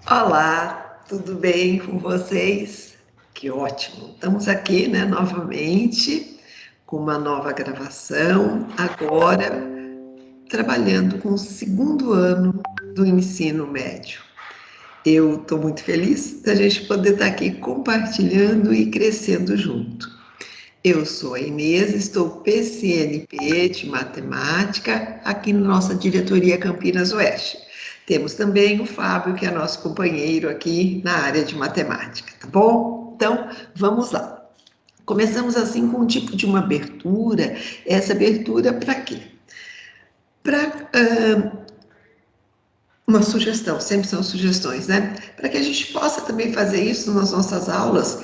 Olá, tudo bem com vocês? Que ótimo! Estamos aqui, né, novamente, com uma nova gravação, agora trabalhando com o segundo ano do ensino médio. Eu estou muito feliz da gente poder estar aqui compartilhando e crescendo junto. Eu sou a Inês, estou PCNP de Matemática aqui na nossa diretoria Campinas Oeste. Temos também o Fábio, que é nosso companheiro aqui na área de matemática, tá bom? Então, vamos lá. Começamos assim com um tipo de uma abertura. Essa abertura para quê? Para uma sugestão, sempre são sugestões, né? Para que a gente possa também fazer isso nas nossas aulas,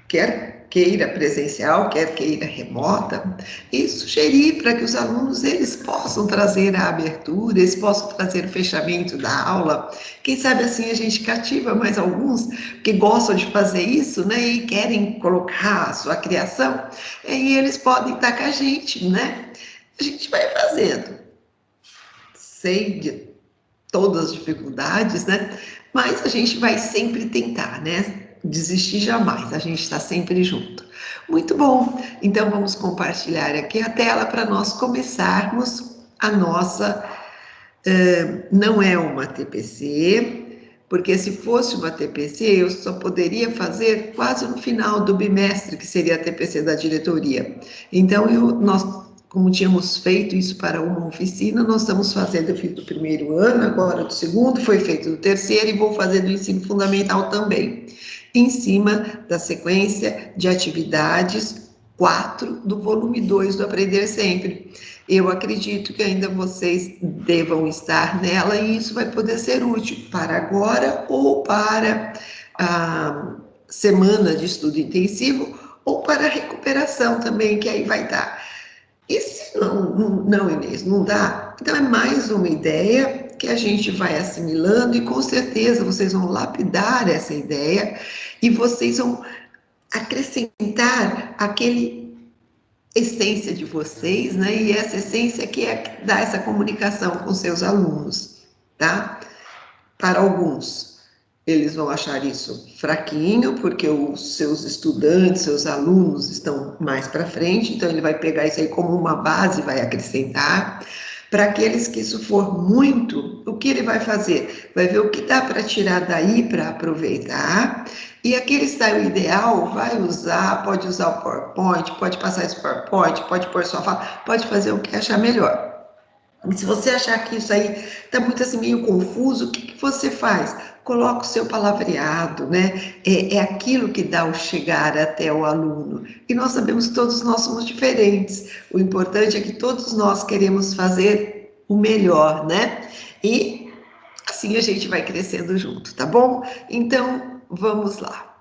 quer queira presencial, quer queira remota, e sugerir para que os alunos eles possam trazer a abertura, eles possam trazer o fechamento da aula. Quem sabe assim a gente cativa mais alguns que gostam de fazer isso, né, e querem colocar a sua criação, e eles podem estar com a gente, né? A gente vai fazendo. Sei de todas as dificuldades, né? Mas a gente vai sempre tentar, né? Desistir jamais, a gente está sempre junto. Muito bom, então vamos compartilhar aqui a tela para nós começarmos a nossa. Não é uma TPC, porque se fosse uma TPC, eu só poderia fazer quase no final do bimestre, que seria a TPC da diretoria. Então, nós, como tínhamos feito isso para uma oficina, nós estamos fazendo, eu fiz do primeiro ano, agora do segundo, foi feito do terceiro e vou fazer do ensino fundamental também, em cima da sequência de atividades 4 do volume 2 do Aprender Sempre. Eu acredito que ainda vocês devam estar nela e isso vai poder ser útil para agora ou para a semana de estudo intensivo ou para a recuperação também, que aí vai dar. E se não, Inês, não dá? Então é mais uma ideia que a gente vai assimilando e com certeza vocês vão lapidar essa ideia e vocês vão acrescentar aquele essência de vocês, né? E essa essência que é que dá essa comunicação com seus alunos, tá? Para alguns, eles vão achar isso fraquinho, porque os seus estudantes, seus alunos estão mais para frente, então ele vai pegar isso aí como uma base, vai acrescentar. Para aqueles que isso for muito, o que ele vai fazer? Vai ver o que dá para tirar daí para aproveitar. E aquele style ideal vai usar, pode usar o PowerPoint, pode passar esse PowerPoint, pode pôr sua fala, pode fazer o que achar melhor. E se você achar que isso aí está muito assim meio confuso, o que, que você faz? Coloca o seu palavreado, né? É aquilo que dá o chegar até o aluno. E nós sabemos que todos nós somos diferentes. O importante é que todos nós queremos fazer o melhor, né? E assim a gente vai crescendo junto, tá bom? Então, vamos lá.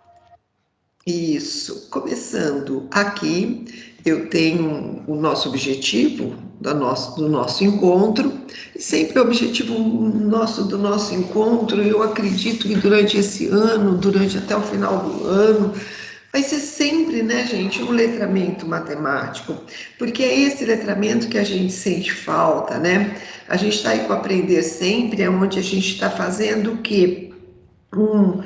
Isso. Começando aqui, eu tenho o nosso objetivo do nosso encontro, e sempre o objetivo do nosso encontro, eu acredito que durante esse ano, durante até o final do ano, vai ser sempre, né, gente, um letramento matemático, porque é esse letramento que a gente sente falta, né? A gente está aí com Aprender Sempre, é onde a gente está fazendo o quê? Um,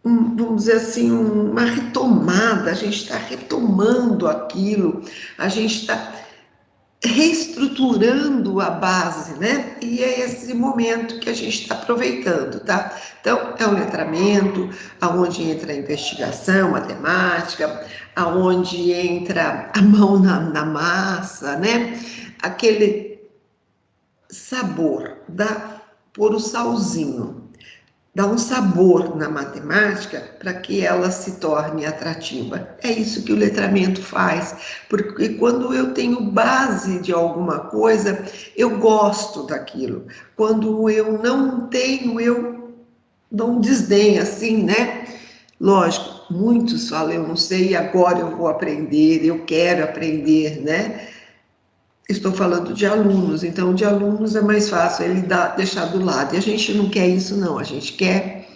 vamos dizer assim, uma retomada, a gente está retomando aquilo, a gente está reestruturando a base, né? E é esse momento que a gente está aproveitando, tá? Então, é o letramento, aonde entra a investigação, matemática, aonde entra a mão na massa, né? Aquele sabor, pôr o salzinho, dá um sabor na matemática para que ela se torne atrativa. É isso que o letramento faz, porque quando eu tenho base de alguma coisa, eu gosto daquilo. Quando eu não tenho, eu dou um desdém, assim, né? Lógico, muitos falam, eu não sei, agora eu vou aprender, eu quero aprender, né? Estou falando de alunos, então de alunos é mais fácil ele deixar do lado. E a gente não quer isso, não. A gente quer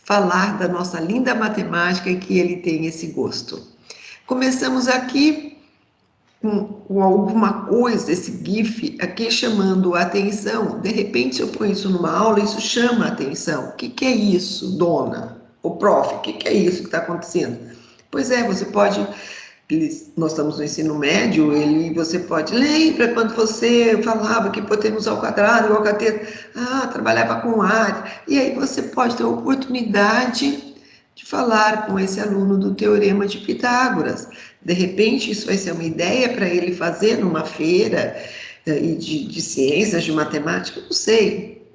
falar da nossa linda matemática e que ele tem esse gosto. Começamos aqui com alguma coisa, esse GIF aqui chamando a atenção. De repente, se eu ponho isso numa aula, isso chama a atenção. O que que é isso, dona? O prof, o que que é isso que está acontecendo? Pois é, você pode... Nós estamos no ensino médio, você pode... Lembra quando você falava que hipotenusa ao quadrado, igual a cateto? Ah, trabalhava com área. E aí você pode ter a oportunidade de falar com esse aluno do Teorema de Pitágoras. De repente, isso vai ser uma ideia para ele fazer numa feira de ciências, de matemática, não sei.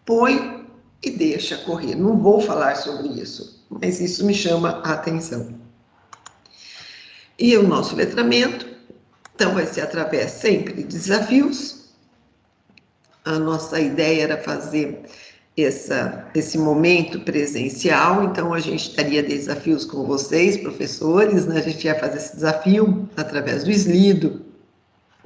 Põe e deixa correr. Não vou falar sobre isso, mas isso me chama a atenção. E o nosso letramento, então, vai ser através sempre de desafios. A nossa ideia era fazer esse momento presencial, então a gente daria desafios com vocês, professores, né? A gente ia fazer esse desafio através do Slido,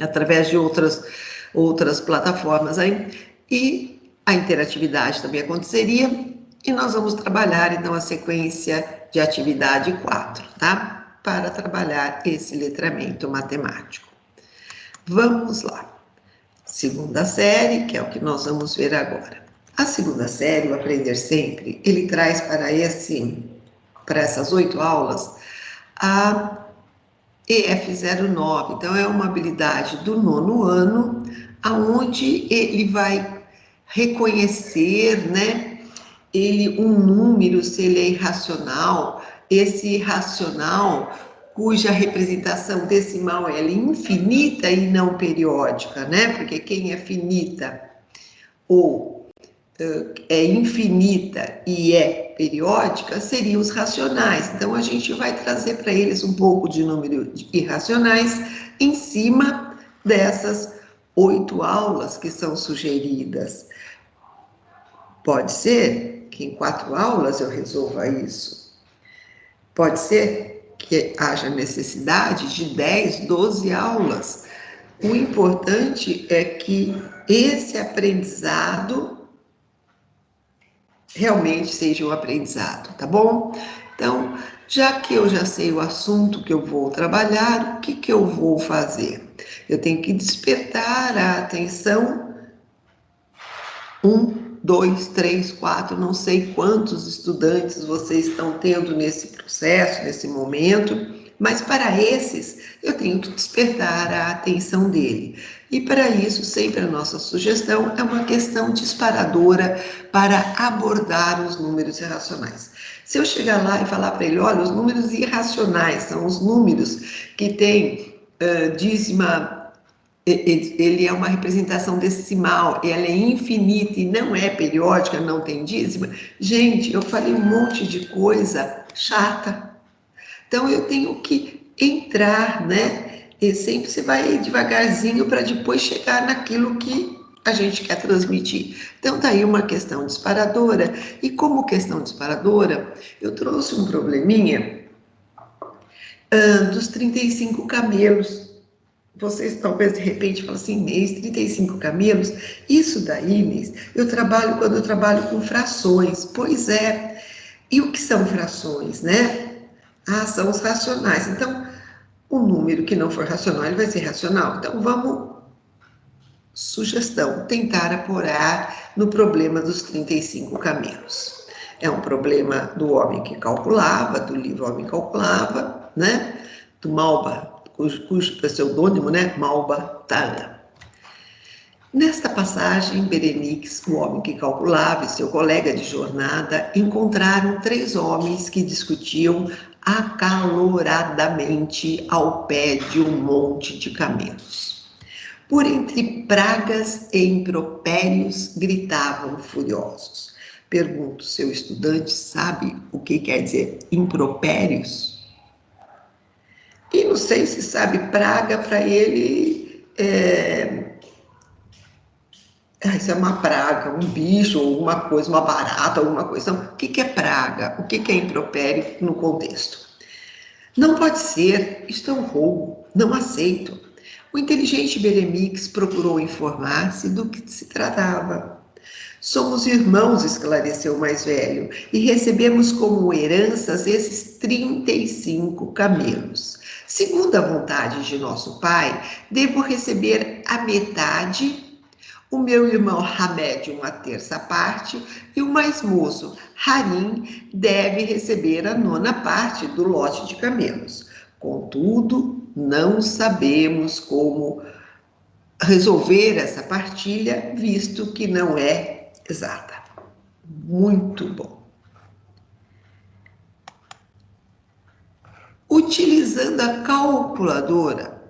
através de outras plataformas aí, e a interatividade também aconteceria, e nós vamos trabalhar então a sequência de atividade 4, tá? Para trabalhar esse letramento matemático. Vamos lá. Segunda série, que é o que nós vamos ver agora. A segunda série, o Aprender Sempre, ele traz para essas 8 aulas, a EF09. Então, é uma habilidade do 9º ano, aonde ele vai reconhecer, né, um número, se ele é irracional, esse irracional cuja representação decimal é infinita e não periódica, né? Porque quem é finita ou é infinita e é periódica seriam os racionais. Então, a gente vai trazer para eles um pouco de número de irracionais em cima dessas 8 aulas que são sugeridas. Pode ser que em 4 aulas eu resolva isso. Pode ser que haja necessidade de 10, 12 aulas. O importante é que esse aprendizado realmente seja um aprendizado, tá bom? Então, já que eu já sei o assunto que eu vou trabalhar, o que que eu vou fazer? Eu tenho que despertar a atenção. 1, 2, 3, 4, não sei quantos estudantes vocês estão tendo nesse processo, nesse momento, mas para esses eu tenho que despertar a atenção dele. E para isso, sempre a nossa sugestão é uma questão disparadora para abordar os números irracionais. Se eu chegar lá e falar para ele, olha, os números irracionais são os números que têm dízima, ele é uma representação decimal, ela é infinita e não é periódica, não tem dízima. Gente, eu falei um monte de coisa chata. Então, eu tenho que entrar, né? E sempre você vai devagarzinho para depois chegar naquilo que a gente quer transmitir. Então, tá aí uma questão disparadora. E como questão disparadora, eu trouxe um probleminha dos 35 camelos. Vocês talvez de repente falem assim, Inês, 35 camelos? Isso daí, Inês, quando eu trabalho com frações. Pois é. E o que são frações, né? Ah, são os racionais. Então, o número que não for racional, ele vai ser racional. Então, sugestão, tentar apurar no problema dos 35 camelos. É um problema do homem que calculava, do livro Homem Calculava, né? Do Malba, cujo pseudônimo, né? Malba Tana. Nesta passagem, Berenice, o homem que calculava, e seu colega de jornada encontraram 3 homens que discutiam acaloradamente ao pé de um monte de camelos. Por entre pragas e impropérios, gritavam furiosos. Pergunto, seu estudante sabe o que quer dizer impropérios? E não sei se sabe, praga para ele isso é uma praga, um bicho, alguma coisa, uma barata, alguma coisa. Então, o que é praga? O que é impropério no contexto? Não pode ser, isto é um roubo, não aceito. O inteligente Beremix procurou informar-se do que se tratava. Somos irmãos, esclareceu o mais velho, e recebemos como heranças esses 35 camelos. Segundo a vontade de nosso Pai, devo receber a metade, o meu irmão Hamed uma terça parte, e o mais moço, Harim, deve receber a nona parte do lote de camelos. Contudo, não sabemos como resolver essa partilha, visto que não é exata. Muito bom. Utilizando a calculadora,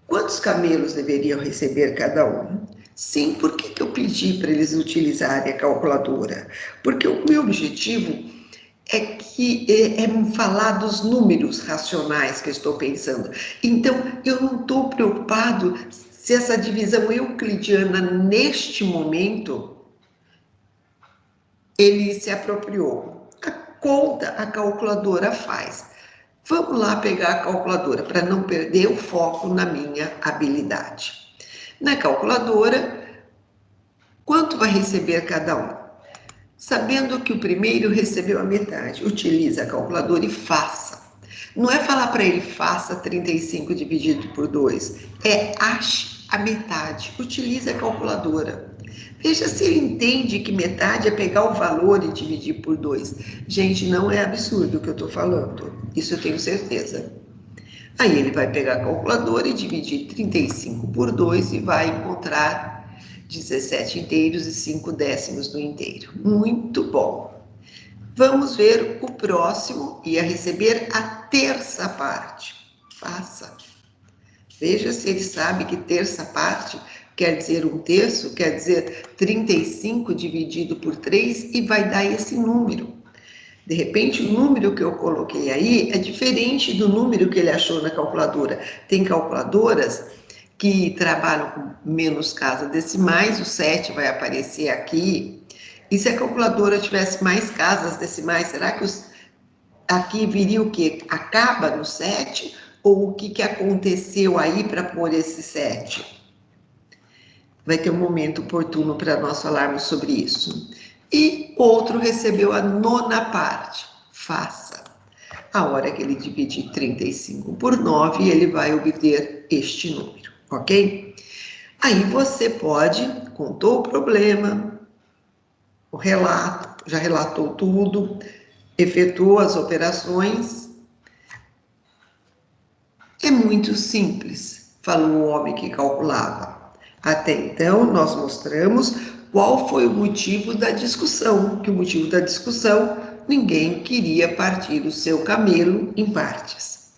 quantos camelos deveriam receber cada um? Sim, por que eu pedi para eles utilizarem a calculadora? Porque o meu objetivo é falar dos números racionais que eu estou pensando. Então, eu não estou preocupado se essa divisão euclidiana, neste momento, ele se apropriou. A conta, a calculadora faz. Vamos lá pegar a calculadora para não perder o foco na minha habilidade. Na calculadora, quanto vai receber cada um? Sabendo que o primeiro recebeu a metade, utilize a calculadora e faça. Não é falar para ele, faça 35 dividido por 2. É ache a metade, utilize a calculadora. Veja se ele entende que metade é pegar o valor e dividir por 2. Gente, não é absurdo o que eu estou falando. Isso eu tenho certeza. Aí ele vai pegar a calculadora e dividir 35 por 2 e vai encontrar 17 inteiros e 5 décimos do inteiro. Muito bom. Vamos ver o próximo, ia receber a terça parte. Faça. Veja se ele sabe que terça parte quer dizer um terço, quer dizer 35 dividido por 3 e vai dar esse número. De repente, o número que eu coloquei aí é diferente do número que ele achou na calculadora. Tem calculadoras que trabalham com menos casas decimais, o 7 vai aparecer aqui. E se a calculadora tivesse mais casas decimais, será que aqui viria o quê? Acaba no 7? Ou o que aconteceu aí para pôr esse 7? Vai ter um momento oportuno para nós falarmos sobre isso. E outro recebeu a nona parte. Faça. A hora que ele dividir 35 por 9, ele vai obter este número, ok? Aí você pode, contou o problema, o relato, já relatou tudo, efetuou as operações. É muito simples, falou o homem que calculava. Até então, nós mostramos qual foi o motivo da discussão, que o motivo da discussão, ninguém queria partir o seu camelo em partes.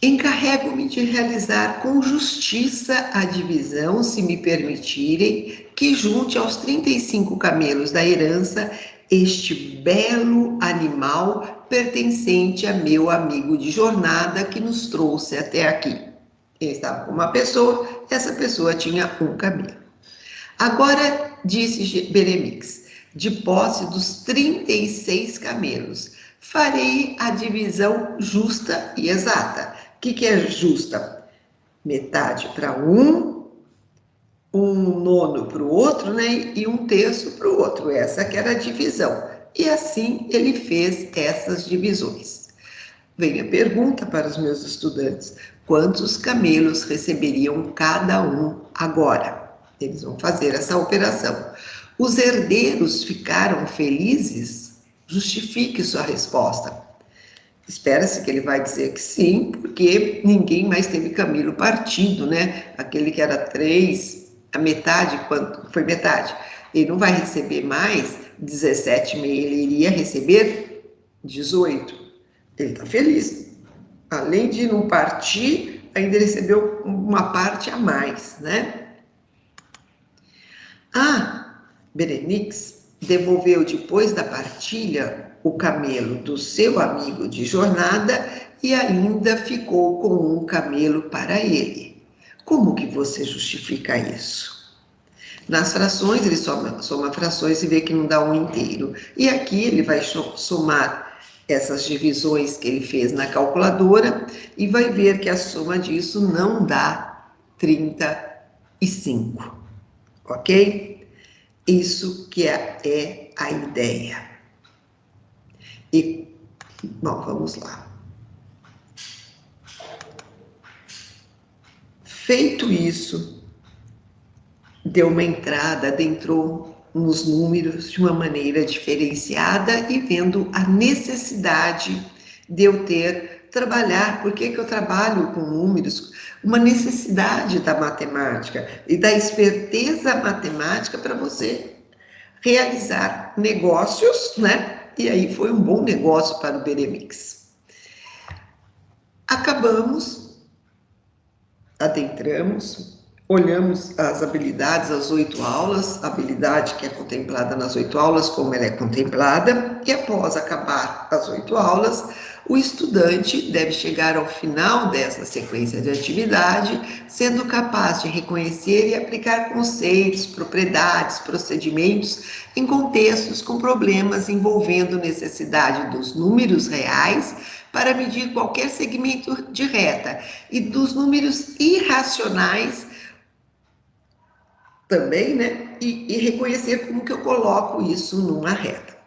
Encarrego-me de realizar com justiça a divisão, se me permitirem, que junte aos 35 camelos da herança este belo animal pertencente a meu amigo de jornada que nos trouxe até aqui. Ele estava com uma pessoa, essa pessoa tinha um camelo. Agora, disse Beremix, de posse dos 36 camelos, farei a divisão justa e exata. O que é justa? Metade para um nono para o outro, né? E um terço para o outro. Essa que era a divisão. E assim ele fez essas divisões. Vem a pergunta para os meus estudantes: quantos camelos receberiam cada um agora? Eles vão fazer essa operação. Os herdeiros ficaram felizes? Justifique sua resposta. Espera-se que ele vai dizer que sim, porque ninguém mais teve camelo partido, né? Aquele que era 3, a metade, quanto foi metade. Ele não vai receber mais 17,5, ele iria receber 18. Ele está feliz. Além de não partir, ainda recebeu uma parte a mais, né? Berenice devolveu depois da partilha o camelo do seu amigo de jornada e ainda ficou com um camelo para ele. Como que você justifica isso? Nas frações, ele soma frações e vê que não dá um inteiro. E aqui ele vai somar essas divisões que ele fez na calculadora e vai ver que a soma disso não dá 35, ok? Isso que é a ideia. E, bom, vamos lá. Feito isso, deu uma entrada, adentrou nos números de uma maneira diferenciada e vendo a necessidade de eu trabalhar. Por que que eu trabalho com números? Uma necessidade da matemática e da esperteza matemática para você realizar negócios, né? E aí foi um bom negócio para o Beremix. Acabamos, adentramos, olhamos as habilidades, as 8 aulas, a habilidade que é contemplada nas 8 aulas, como ela é contemplada, e após acabar as 8 aulas, o estudante deve chegar ao final dessa sequência de atividade, sendo capaz de reconhecer e aplicar conceitos, propriedades, procedimentos em contextos com problemas envolvendo necessidade dos números reais para medir qualquer segmento de reta e dos números irracionais também, né? E reconhecer como que eu coloco isso numa reta.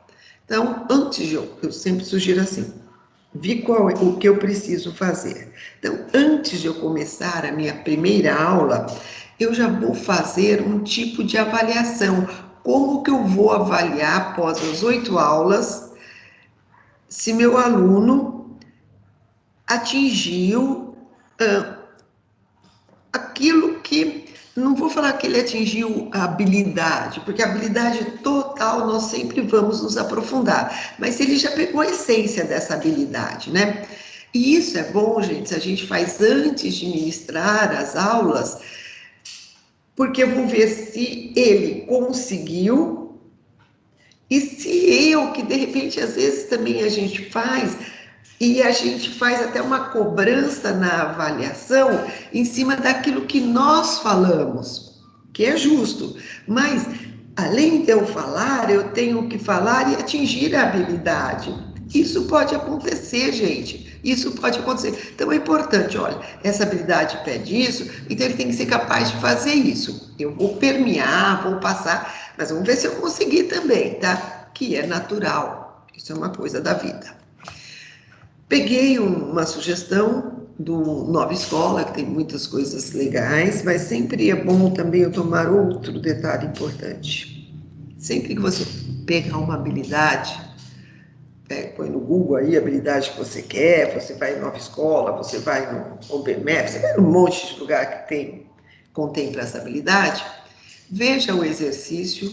Então, antes de eu sempre sugiro assim, vi qual é o que eu preciso fazer. Então, antes de eu começar a minha primeira aula, eu já vou fazer um tipo de avaliação. Como que eu vou avaliar após as 8 aulas se meu aluno atingiu aquilo que, não vou falar que ele atingiu a habilidade, porque a habilidade total nós sempre vamos nos aprofundar, mas ele já pegou a essência dessa habilidade, né? E isso é bom, gente, se a gente faz antes de ministrar as aulas, porque eu vou ver se ele conseguiu e se eu, que de repente às vezes também a gente faz, e a gente faz até uma cobrança na avaliação em cima daquilo que nós falamos, que é justo. Mas, além de eu falar, eu tenho que falar e atingir a habilidade. Isso pode acontecer, gente. Isso pode acontecer. Então é importante, olha, essa habilidade pede isso, então ele tem que ser capaz de fazer isso. Eu vou permear, vou passar, mas vamos ver se eu conseguir também, tá? Que é natural. Isso é uma coisa da vida. Peguei uma sugestão do Nova Escola, que tem muitas coisas legais, mas sempre é bom também eu tomar outro detalhe importante. Sempre que você pegar uma habilidade, põe no Google aí a habilidade que você quer, você vai em Nova Escola, você vai no OpenMap, você vai num monte de lugar que contempla essa habilidade, veja o exercício,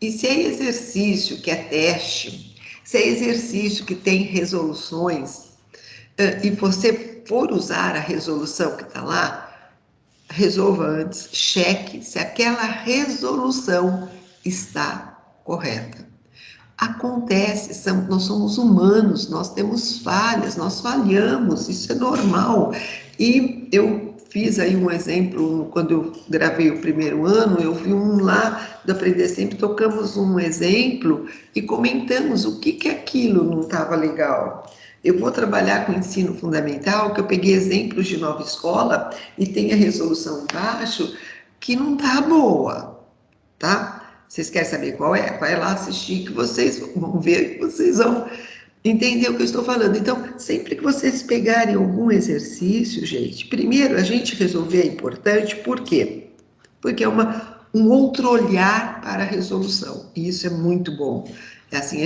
e se é exercício que é teste, se é exercício que tem resoluções, e você for usar a resolução que está lá, resolva antes, cheque se aquela resolução está correta. Acontece, nós somos humanos, nós temos falhas, nós falhamos, isso é normal. E eu fiz aí um exemplo, quando eu gravei o primeiro ano, eu vi um lá do Aprender Sempre, tocamos um exemplo e comentamos o que aquilo não estava legal. Eu vou trabalhar com ensino fundamental, que eu peguei exemplos de Nova Escola e tem a resolução embaixo que não está boa, tá? Vocês querem saber qual é? Vai lá assistir que vocês vão ver, que vocês vão entender o que eu estou falando. Então, sempre que vocês pegarem algum exercício, gente, primeiro a gente resolver é importante, por quê? Porque é um outro olhar para a resolução, e isso é muito bom. É assim,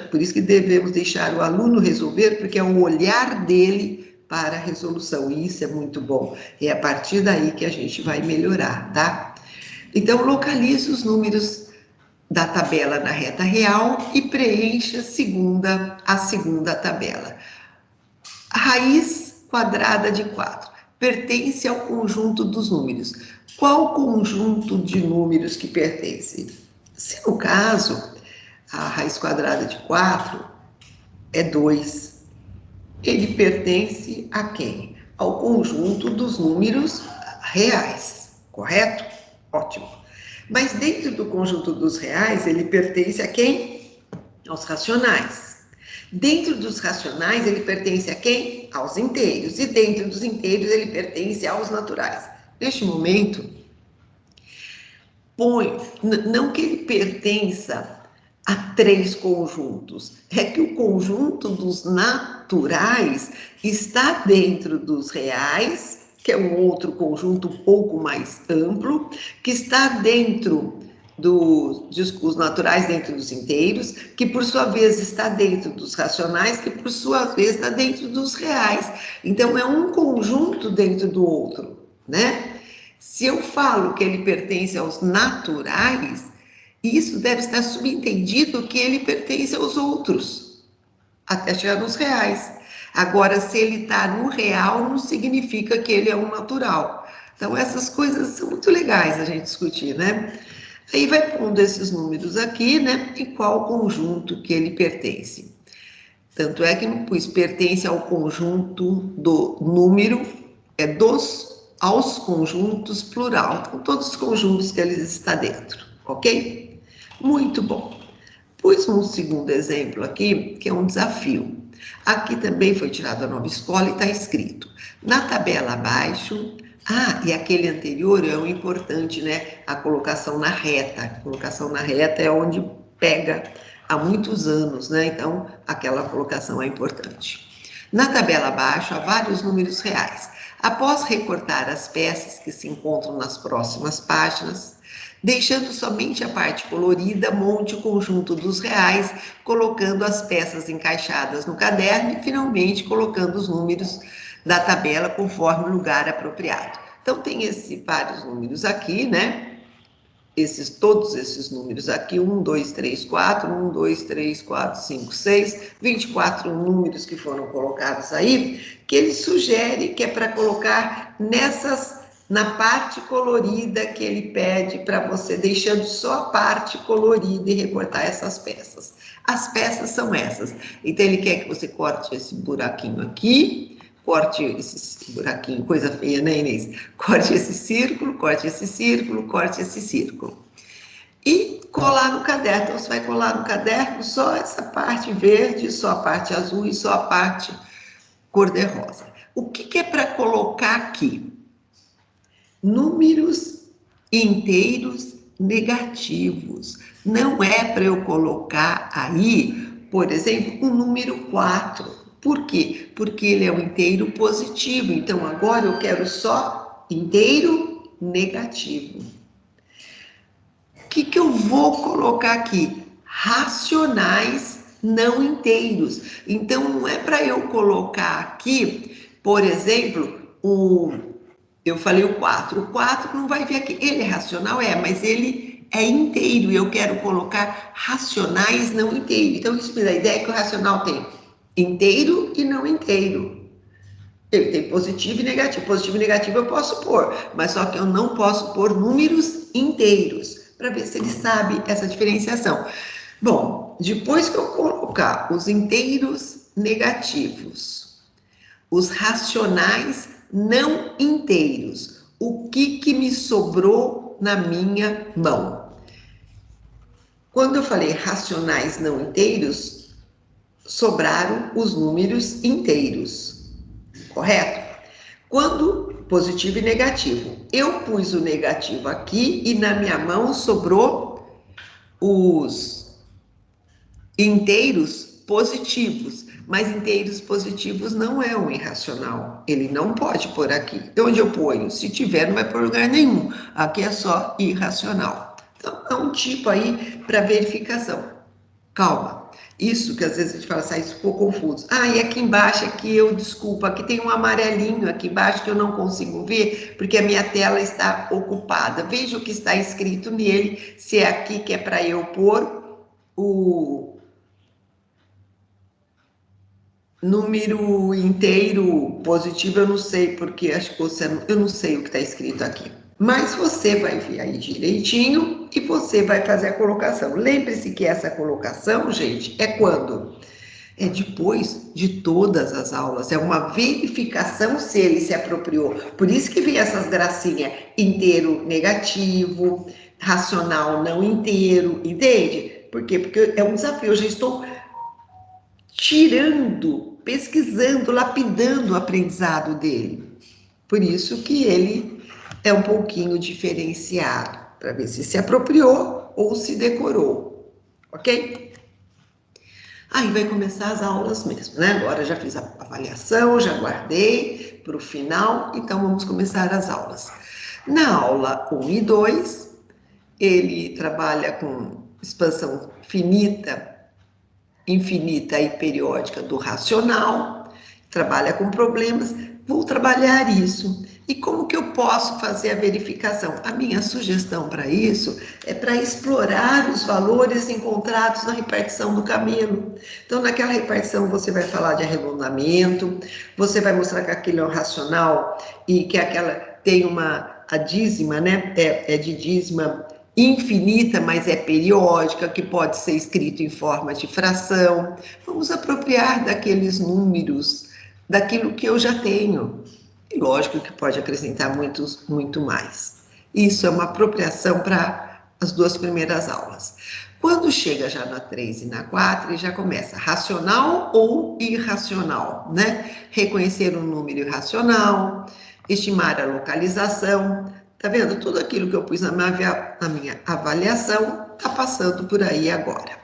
por isso que devemos deixar o aluno resolver, porque é o olhar dele para a resolução, e isso é muito bom. É a partir daí que a gente vai melhorar, tá? Então, localize os números da tabela na reta real e preencha a segunda tabela. A raiz quadrada de 4 pertence ao conjunto dos números. Qual conjunto de números que pertence? Se no caso, a raiz quadrada de 4 é 2, ele pertence a quem? Ao conjunto dos números reais, correto? Ótimo. Mas dentro do conjunto dos reais, ele pertence a quem? Aos racionais. Dentro dos racionais, ele pertence a quem? Aos inteiros. E dentro dos inteiros, ele pertence aos naturais. Neste momento, não que ele pertença a 3 conjuntos, é que o conjunto dos naturais está dentro dos reais que é um outro conjunto um pouco mais amplo, que está dentro dos naturais, dentro dos inteiros, que por sua vez está dentro dos racionais, que por sua vez está dentro dos reais. Então, é um conjunto dentro do outro, né? Se eu falo que ele pertence aos naturais, isso deve estar subentendido que ele pertence aos outros, até chegar nos reais. Agora, se ele está no real, não significa que ele é um natural. Então, essas coisas são muito legais a gente discutir, né? Aí vai pondo esses números aqui, né? E qual conjunto que ele pertence. Tanto é que não pus pertence ao conjunto do número, aos conjuntos plural. Então, todos os conjuntos que eles estão dentro, ok? Muito bom. Pus um segundo exemplo aqui, que é um desafio. Aqui também foi tirado da nova escola e está escrito, na tabela abaixo, e aquele anterior é o importante, né? A colocação na reta. A colocação na reta é onde pega há muitos anos, né? Então, aquela colocação é importante. Na tabela abaixo, há vários números reais. Após recortar as peças que se encontram nas próximas páginas, deixando somente a parte colorida, monte o conjunto dos reais, colocando as peças encaixadas no caderno e, finalmente, colocando os números da tabela conforme o lugar apropriado. Então, tem vários números aqui, né? Todos esses números aqui, 1, 2, 3, 4, 1, 2, 3, 4, 5, 6, 24 números que foram colocados aí, que ele sugere que é para colocar na parte colorida que ele pede para você, deixando só a parte colorida e recortar essas peças. As peças são essas. Então, ele quer que você corte esse buraquinho aqui, corte esse buraquinho, coisa feia, né, Inês? Corte esse círculo, corte esse círculo, corte esse círculo. E colar no caderno. Então, você vai colar no caderno só essa parte verde, só a parte azul e só a parte cor-de-rosa. O que é para colocar aqui? Números inteiros negativos. Não é para eu colocar aí, por exemplo, o número 4. Por quê? Porque ele é um inteiro positivo. Então, agora eu quero só inteiro negativo. O que eu vou colocar aqui? Racionais não inteiros. Então, não é para eu colocar aqui, por exemplo, eu falei o 4. O 4 não vai vir aqui. Ele é racional? É, mas ele é inteiro e eu quero colocar racionais não inteiros. Então, isso me dá a ideia que o racional tem inteiro e não inteiro. Ele tem positivo e negativo. Positivo e negativo eu posso pôr, mas só que eu não posso pôr números inteiros, para ver se ele sabe essa diferenciação. Bom, depois que eu colocar os inteiros negativos, os racionais não inteiros, o que me sobrou na minha mão? Quando eu falei racionais não inteiros, sobraram os números inteiros, correto? Quando positivo e negativo, eu pus o negativo aqui e na minha mão sobrou os inteiros positivos, mas inteiros positivos não é um irracional, ele não pode pôr aqui. Então, onde eu ponho? Se tiver, não vai pôr lugar nenhum, aqui é só irracional. Então, é um tipo aí para verificação. Calma, isso que às vezes a gente fala assim, isso ficou confuso. E aqui embaixo, desculpa, aqui tem um amarelinho aqui embaixo que eu não consigo ver, porque a minha tela está ocupada. Veja o que está escrito nele, se é aqui que é para eu pôr o número inteiro positivo, eu não sei, porque acho que eu não sei o que está escrito aqui. Mas você vai ver aí direitinho e você vai fazer a colocação. Lembre-se que essa colocação, gente, é quando? É depois de todas as aulas. É uma verificação se ele se apropriou. Por isso que vem essas gracinhas. Inteiro negativo, racional não inteiro, entende? Por quê? Porque é um desafio. Eu já estou tirando, pesquisando, lapidando o aprendizado dele. Por isso que ele é um pouquinho diferenciado, para ver se apropriou ou se decorou, ok? Aí vai começar as aulas mesmo, né? Agora já fiz a avaliação, já guardei para o final, então vamos começar as aulas. Na aula 1 e 2, ele trabalha com expansão finita, infinita e periódica do racional, trabalha com problemas, vou trabalhar isso. E como que eu posso fazer a verificação? A minha sugestão para isso é para explorar os valores encontrados na repartição do camelo. Então, naquela repartição, você vai falar de arredondamento, você vai mostrar que aquele é um racional e que aquela tem a dízima, né? É de dízima infinita, mas é periódica, que pode ser escrito em forma de fração. Vamos apropriar daqueles números, daquilo que eu já tenho. E lógico que pode acrescentar muito mais. Isso é uma apropriação para as duas primeiras aulas. Quando chega já na 3 e na 4, ele já começa racional ou irracional, né? Reconhecer um número irracional, estimar a localização. Tá vendo? Tudo aquilo que eu pus na minha avaliação está passando por aí agora.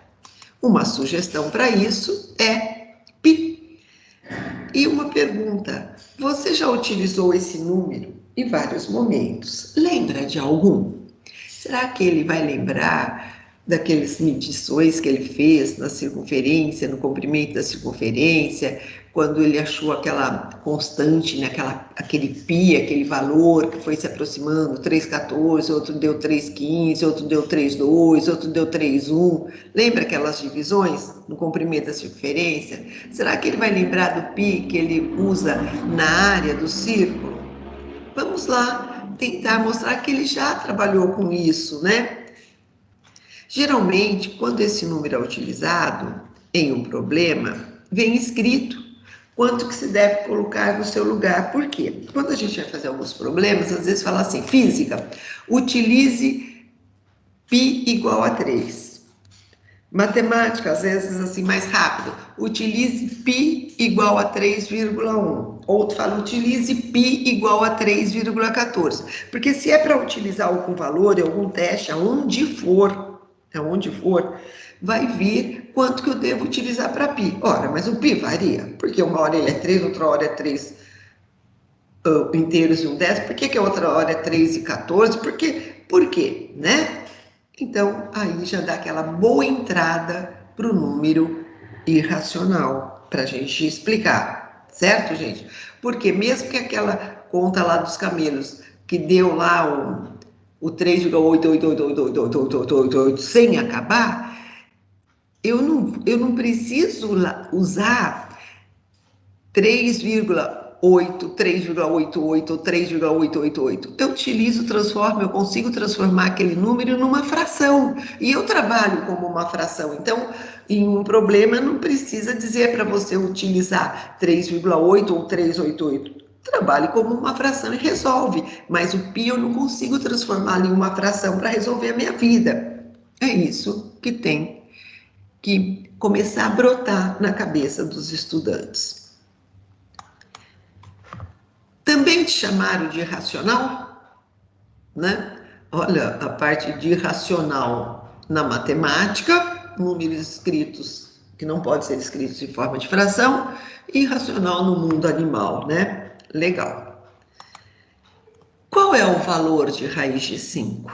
Uma sugestão para isso é pi. E uma pergunta: você já utilizou esse número em vários momentos? Lembra de algum? Será que ele vai lembrar daquelas medições que ele fez na circunferência, no comprimento da circunferência, quando ele achou aquela constante, né, aquele π, aquele valor que foi se aproximando, 3,14, outro deu 3,15, outro deu 3,2, outro deu 3,1. Lembra aquelas divisões no comprimento da circunferência? Será que ele vai lembrar do π que ele usa na área do círculo? Vamos lá tentar mostrar que ele já trabalhou com isso, né? Geralmente, quando esse número é utilizado em um problema, vem escrito quanto que se deve colocar no seu lugar. Por quê? Quando a gente vai fazer alguns problemas, às vezes fala assim, física, utilize π igual a 3. Matemática, às vezes assim, mais rápido, utilize π igual a 3,1. Outro fala, utilize π igual a 3,14. Porque se é para utilizar algum valor em algum teste, aonde for, vai vir quanto que eu devo utilizar para π. Ora, mas o π varia, porque uma hora ele é 3, outra hora é 3 inteiros e um décimo, por que a outra hora é 3 e 14? Por quê, né? Então, aí já dá aquela boa entrada para o número irracional, para a gente explicar, certo, gente? Porque mesmo que aquela conta lá dos camelos, que deu lá o 3,8888888 sem acabar, eu não preciso usar 3,8, 3,88 ou 3,888. Eu transformo, eu consigo transformar aquele número numa fração. E eu trabalho como uma fração. Então, em um problema, não precisa dizer para você utilizar 3,8 ou 388. Trabalhe como uma fração e resolve. Mas o π eu não consigo transformar em uma fração para resolver a minha vida. É isso que tem que começar a brotar na cabeça dos estudantes. Também te chamaram de irracional, né? Olha, a parte de irracional na matemática, números escritos que não podem ser escritos em forma de fração, e irracional no mundo animal, né? Legal. Qual é o valor de raiz de 5?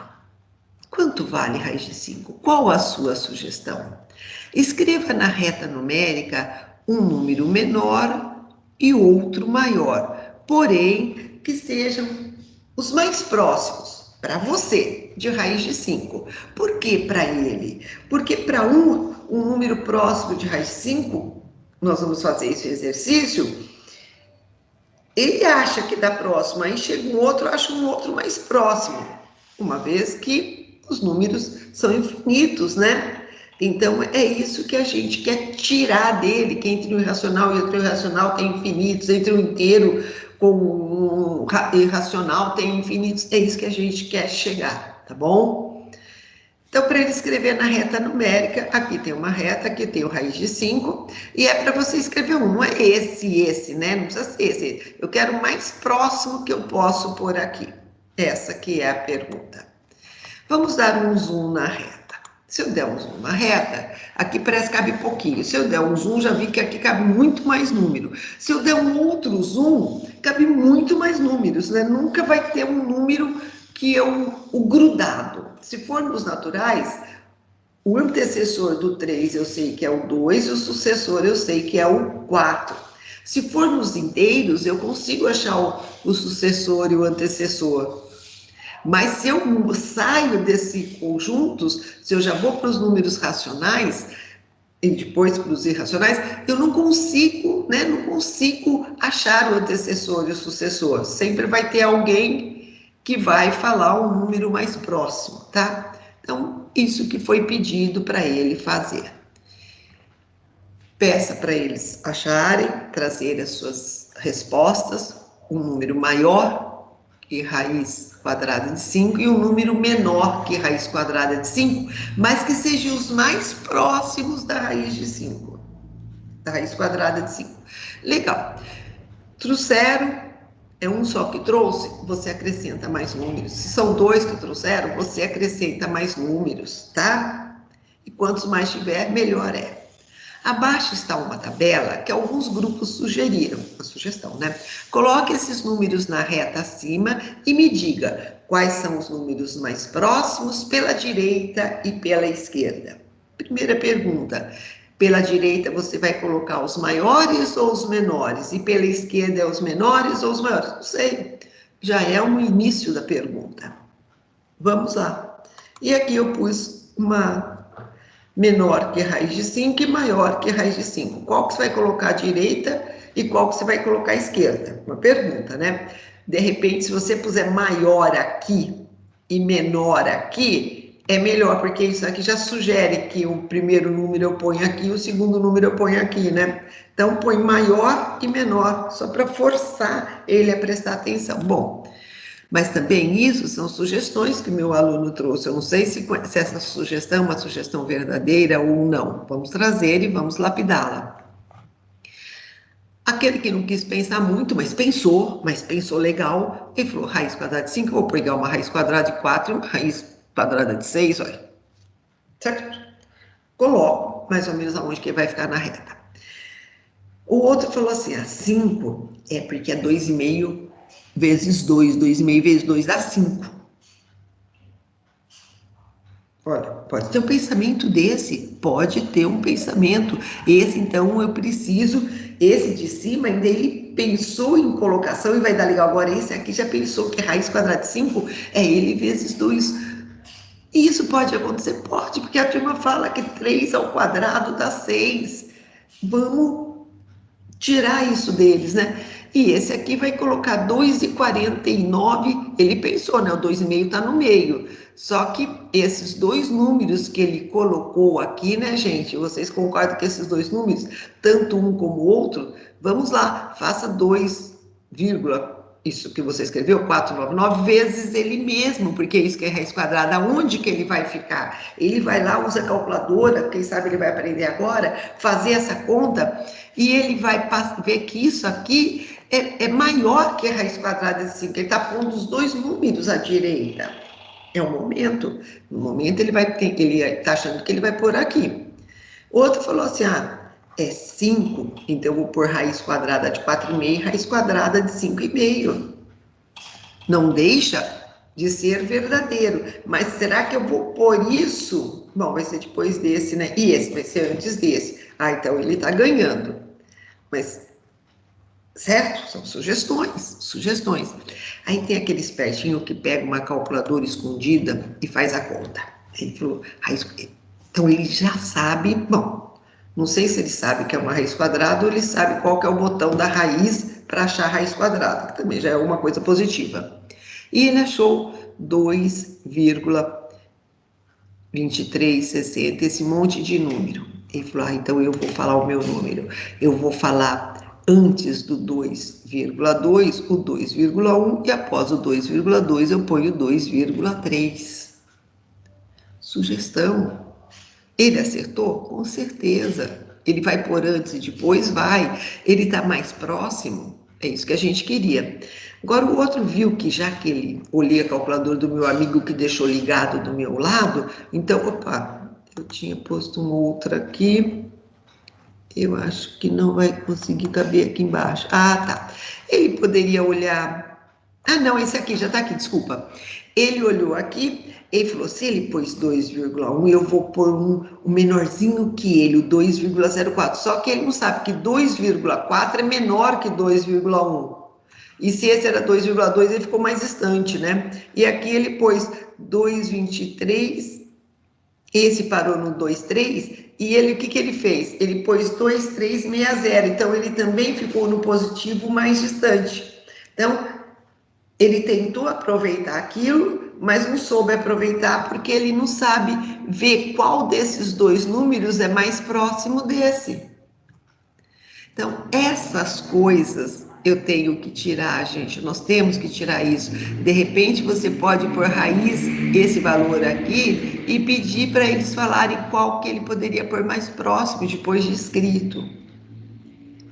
Quanto vale raiz de 5? Qual a sua sugestão? Escreva na reta numérica um número menor e outro maior, porém que sejam os mais próximos para você de raiz de 5. Por que para ele? Porque para um número próximo de raiz de 5, nós vamos fazer esse exercício, ele acha que dá próximo, aí chega um outro, acha um outro mais próximo, uma vez que os números são infinitos, né? Então, é isso que a gente quer tirar dele, que entre o irracional e o irracional tem infinitos, entre o inteiro com o irracional tem infinitos, é isso que a gente quer chegar, tá bom? Então, para ele escrever na reta numérica, aqui tem uma reta, aqui tem o raiz de 5, e é para você escrever um, não é esse, né? Não precisa ser esse. Eu quero o mais próximo que eu posso pôr aqui. Essa que é a pergunta. Vamos dar um zoom na reta. Se eu der um zoom na reta, aqui parece que cabe pouquinho. Se eu der um zoom, já vi que aqui cabe muito mais número. Se eu der um outro zoom, cabe muito mais números, né? Nunca vai ter um número que é o grudado. Se for nos naturais, o antecessor do 3 eu sei que é o 2 e o sucessor eu sei que é o 4. Se for nos inteiros, eu consigo achar o sucessor e o antecessor. Mas se eu saio desse conjuntos, se eu já vou para os números racionais e depois para os irracionais, eu não consigo, né? Não consigo achar o antecessor e o sucessor. Sempre vai ter alguém que vai falar um número mais próximo, tá? Então, isso que foi pedido para ele fazer. Peça para eles acharem, trazer as suas respostas, um número maior que raiz quadrada de 5 e um número menor que raiz quadrada de 5, mas que sejam os mais próximos da raiz de 5, da raiz quadrada de 5. Legal. Trouxeram, é um só que trouxe, você acrescenta mais números. Se são dois que trouxeram, você acrescenta mais números, tá? E quantos mais tiver, melhor é. Abaixo está uma tabela que alguns grupos sugeriram, uma sugestão, né? Coloque esses números na reta acima e me diga quais são os números mais próximos pela direita e pela esquerda. Primeira pergunta, pela direita você vai colocar os maiores ou os menores? E pela esquerda é os menores ou os maiores? Não sei, já é o início da pergunta. Vamos lá. E aqui eu pus uma menor que raiz de 5 e maior que raiz de 5. Qual que você vai colocar à direita e qual que você vai colocar à esquerda? Uma pergunta, né? De repente, se você puser maior aqui e menor aqui, é melhor, porque isso aqui já sugere que o primeiro número eu ponho aqui e o segundo número eu ponho aqui, né? Então, põe maior e menor, só para forçar ele a prestar atenção. Bom, mas também isso são sugestões que meu aluno trouxe. Eu não sei se essa sugestão é uma sugestão verdadeira ou não. Vamos trazer e vamos lapidá-la. Aquele que não quis pensar muito, mas pensou legal, ele falou, raiz quadrada de 5, vou pegar uma raiz quadrada de 4 e uma raiz quadrada de 6, olha. Certo? Coloco mais ou menos aonde que vai ficar na reta. O outro falou assim, 5 é porque é 2,5 vezes 2, 2,5 vezes 2 dá 5. Olha, pode ter um pensamento desse, pode ter um pensamento. Esse, então, eu preciso, esse de cima, ainda ele pensou em colocação e vai dar legal. Agora, esse aqui já pensou que raiz quadrada de 5 é ele vezes 2. E isso pode acontecer? Pode, porque a turma fala que 3 ao quadrado dá 6. Vamos tirar isso deles, né? E esse aqui vai colocar 2,49, ele pensou, né? O 2,5 está no meio. Só que esses dois números que ele colocou aqui, né, gente? Vocês concordam que esses dois números, tanto um como o outro, vamos lá, faça 2, isso que você escreveu, 499, vezes ele mesmo, porque isso que é raiz quadrada, onde que ele vai ficar? Ele vai lá, usa a calculadora, quem sabe ele vai aprender agora, fazer essa conta, e ele vai ver que isso aqui é maior que a raiz quadrada de 5, ele está pondo os dois números à direita. É o momento, no momento ele está achando que ele vai pôr aqui. Outro falou assim, é 5, então eu vou pôr raiz quadrada de 4,5, raiz quadrada de 5,5. Não deixa de ser verdadeiro, mas será que eu vou pôr isso? Bom, vai ser depois desse, né? E esse vai ser antes desse. Então ele está ganhando. Mas, certo? São sugestões. Aí tem aquele espertinho que pega uma calculadora escondida e faz a conta. Ele falou, então ele já sabe, bom, não sei se ele sabe que é uma raiz quadrada ou ele sabe qual que é o botão da raiz para achar a raiz quadrada, que também já é uma coisa positiva. E ele achou 2,2360, esse monte de número. Ele falou, então eu vou falar o meu número. Eu vou falar antes do 2,2, o 2,1, e após o 2,2 eu ponho 2,3. Sugestão. Ele acertou? Com certeza. Ele vai por antes e depois? Vai. Ele está mais próximo? É isso que a gente queria. Agora, o outro viu que, já que ele olhei a calculadora do meu amigo que deixou ligado do meu lado, então, opa, Eu tinha posto um outro aqui. Eu acho que não vai conseguir caber aqui embaixo. Ah, tá. Ele poderia olhar... Ah, não, esse aqui, já está aqui, desculpa. Ele olhou aqui, ele falou, se ele pôs 2,1, eu vou pôr um menorzinho que ele, o 2,04. Só que ele não sabe que 2,4 é menor que 2,1. E se esse era 2,2, ele ficou mais distante, né? E aqui ele pôs 2,23, esse parou no 2,3, e ele, o que que ele fez? Ele pôs 2,360, então ele também ficou no positivo mais distante. Então, ele tentou aproveitar aquilo, mas não soube aproveitar porque ele não sabe ver qual desses dois números é mais próximo desse. Então, essas coisas eu tenho que tirar, gente, nós temos que tirar isso. De repente, você pode pôr raiz esse valor aqui e pedir para eles falarem qual que ele poderia pôr mais próximo depois de escrito.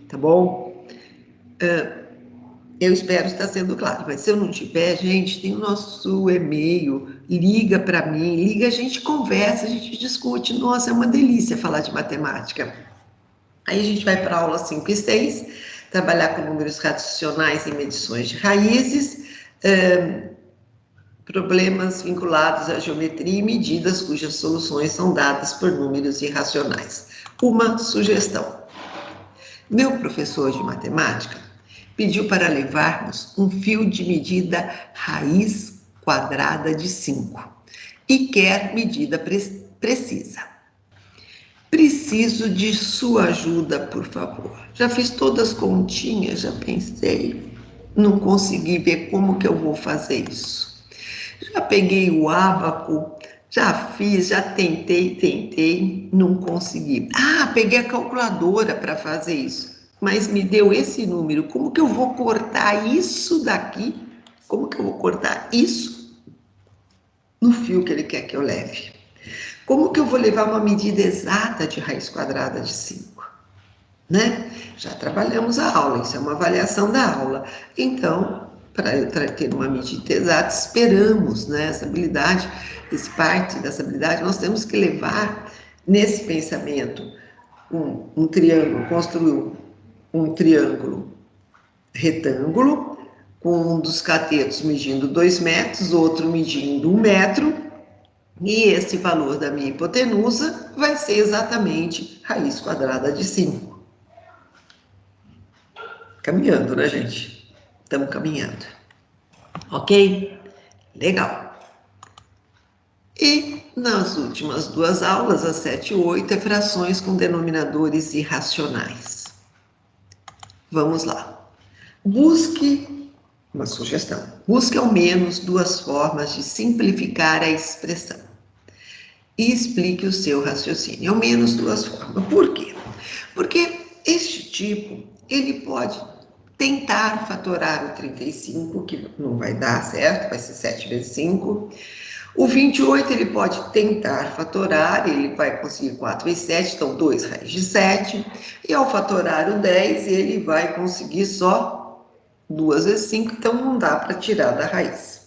Tá bom? Eu espero estar sendo claro, mas se eu não tiver, gente, tem o nosso e-mail, liga para mim, liga, a gente conversa, a gente discute. Nossa, é uma delícia falar de matemática. Aí a gente vai para a aula 5 e 6, trabalhar com números racionais e medições de raízes, problemas vinculados à geometria e medidas cujas soluções são dadas por números irracionais. Uma sugestão. Meu professor de matemática pediu para levarmos um fio de medida raiz quadrada de 5 e quer medida precisa. Preciso de sua ajuda, por favor. Já fiz todas as continhas, já pensei, não consegui ver como que eu vou fazer isso. Já peguei o ábaco, já fiz, já tentei, não consegui. Ah, peguei a calculadora para fazer isso, mas me deu esse número. Como que eu vou cortar isso daqui? Como que eu vou cortar isso no fio que ele quer que eu leve? Como que eu vou levar uma medida exata de raiz quadrada de 5? Né? Já trabalhamos a aula, isso é uma avaliação da aula. Então, para eu ter uma medida exata, esperamos, né, essa habilidade, esse parte dessa habilidade, nós temos que levar nesse pensamento um triângulo, construir um triângulo retângulo, com um dos catetos medindo 2 metros, outro medindo 1 metro, e esse valor da minha hipotenusa vai ser exatamente raiz quadrada de 5. Caminhando, né, gente? Estamos caminhando. Ok? Legal. E nas últimas duas aulas, as 7 e 8, é frações com denominadores irracionais. Vamos lá. Busque uma sugestão. Busque ao menos duas formas de simplificar a expressão e explique o seu raciocínio. Ao menos duas formas. Por quê? Porque este tipo, ele pode tentar fatorar o 35, que não vai dar certo, vai ser 7 vezes 5. O 28, ele pode tentar fatorar, ele vai conseguir 4 vezes 7, então 2 raiz de 7. E ao fatorar o 10, ele vai conseguir só 2 vezes 5, então não dá para tirar da raiz.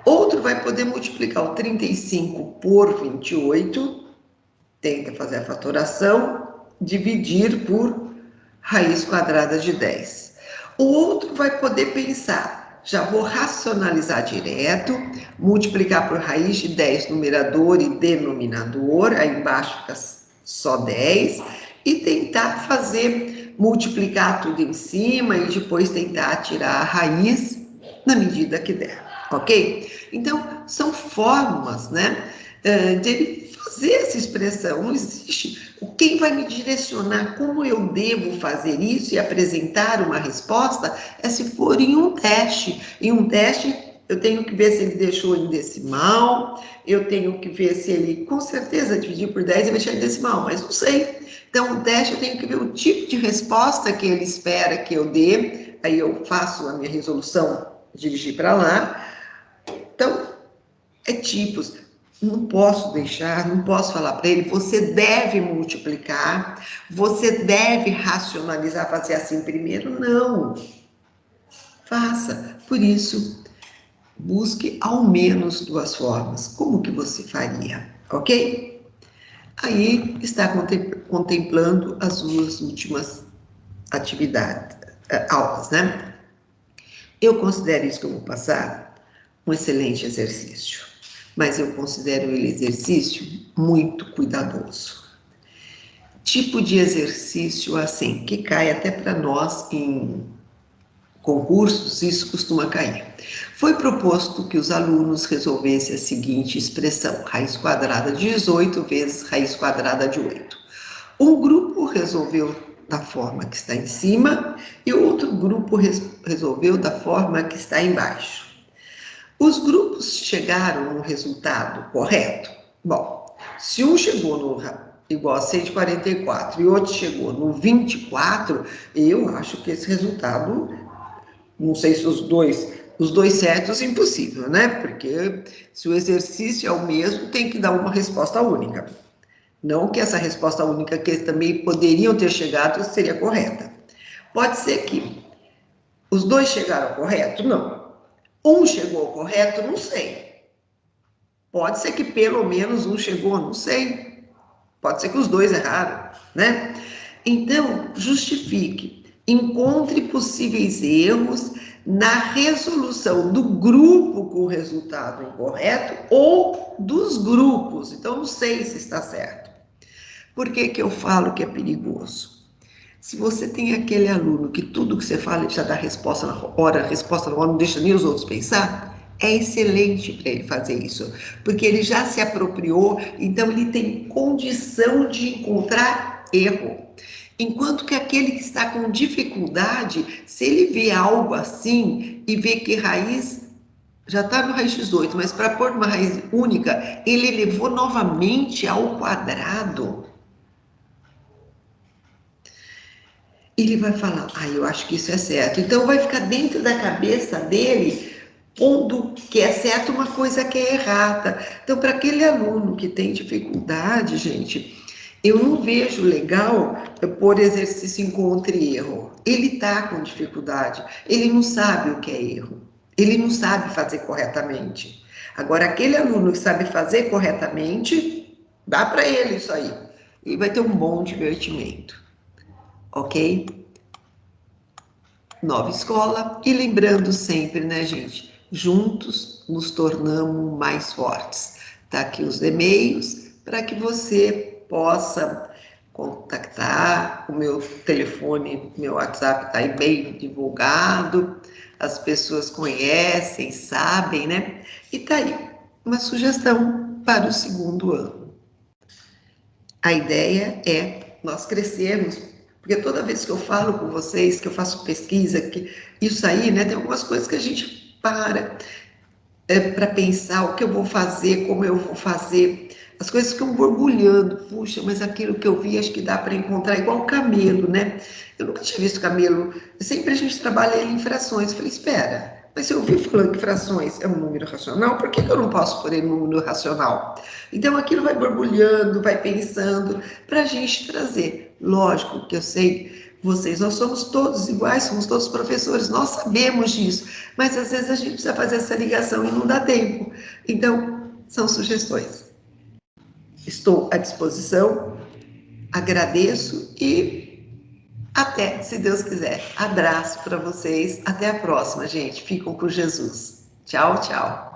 Outro vai poder multiplicar o 35 por 28, tenta fazer a fatoração, dividir por raiz quadrada de 10. O outro vai poder pensar, já vou racionalizar direto, multiplicar por raiz de 10 numerador e denominador, aí embaixo fica só 10, e tentar fazer, multiplicar tudo em cima e depois tentar tirar a raiz na medida que der, ok? Então, são formas, né, de ele fazer essa expressão. Não existe quem vai me direcionar como eu devo fazer isso e apresentar uma resposta é se for em um teste. Em um teste, eu tenho que ver se ele deixou em decimal, eu tenho que ver se ele, com certeza, dividir por 10 e deixar em decimal, mas não sei. Então, o teste eu tenho que ver o tipo de resposta que ele espera que eu dê, aí eu faço a minha resolução, dirigir para lá. Então, é tipos. Não posso deixar, não posso falar para ele, você deve multiplicar, você deve racionalizar, fazer assim primeiro. Não. Faça. Por isso, busque ao menos duas formas. Como que você faria? Ok? Aí está contemplando as duas últimas atividades, aulas, né? Eu considero isso que eu vou passar um excelente exercício, mas eu considero ele exercício muito cuidadoso. Tipo de exercício assim, que cai até para nós em concursos, isso costuma cair. Foi proposto que os alunos resolvessem a seguinte expressão: raiz quadrada de 18 vezes raiz quadrada de 8. Um grupo resolveu da forma que está em cima e o outro grupo resolveu da forma que está embaixo. Os grupos chegaram no resultado correto? Bom, se um chegou no igual a 144 e outro chegou no 24, eu acho que esse resultado, não sei se os dois certos, impossível, né? Porque se o exercício é o mesmo, tem que dar uma resposta única. Não que essa resposta única que eles também poderiam ter chegado seria correta. Pode ser que os dois chegaram ao correto? Não. Um chegou ao correto? Não sei. Pode ser que pelo menos um chegou? Não sei. Pode ser que os dois erraram, né? Então, justifique. Encontre possíveis erros na resolução do grupo com o resultado incorreto ou dos grupos. Então, não sei se está certo. Por que que eu falo que é perigoso? Se você tem aquele aluno que tudo que você fala ele já dá resposta na hora, não deixa nem os outros pensar, é excelente para ele fazer isso, porque ele já se apropriou, então ele tem condição de encontrar erro. Enquanto que aquele que está com dificuldade, se ele vê algo assim e vê que raiz já está no raiz x8, mas para pôr uma raiz única, ele elevou novamente ao quadrado. Ele vai falar, eu acho que isso é certo. Então vai ficar dentro da cabeça dele pondo que é certo uma coisa que é errada. Então, para aquele aluno que tem dificuldade, gente, eu não vejo legal pôr exercício encontre erro. Ele está com dificuldade, ele não sabe o que é erro, ele não sabe fazer corretamente. Agora, aquele aluno que sabe fazer corretamente, dá para ele isso aí. E vai ter um bom divertimento, ok? Nova escola. E lembrando sempre, né, gente? Juntos nos tornamos mais fortes. Tá aqui os e-mails para que você possa contactar. O meu telefone, meu WhatsApp está aí bem divulgado. As pessoas conhecem, sabem, né? E tá aí uma sugestão para o segundo ano. A ideia é nós crescermos, porque toda vez que eu falo com vocês, que eu faço pesquisa, que isso aí, né, tem algumas coisas que a gente para pensar o que eu vou fazer, como eu vou fazer. As coisas ficam borbulhando. Puxa, mas aquilo que eu vi, acho que dá para encontrar igual camelo, né? Eu nunca tinha visto camelo. Sempre a gente trabalha ele em frações. Eu falei, espera, mas se eu ouvi falando que frações é um número racional, por que que eu não posso pôr ele num número racional? Então aquilo vai borbulhando, vai pensando, para a gente trazer. Lógico que eu sei vocês, nós somos todos iguais, somos todos professores, nós sabemos disso, mas às vezes a gente precisa fazer essa ligação e não dá tempo. Então, são sugestões. Estou à disposição, agradeço e até, se Deus quiser. Abraço para vocês, até a próxima, gente. Ficam com Jesus. Tchau, tchau.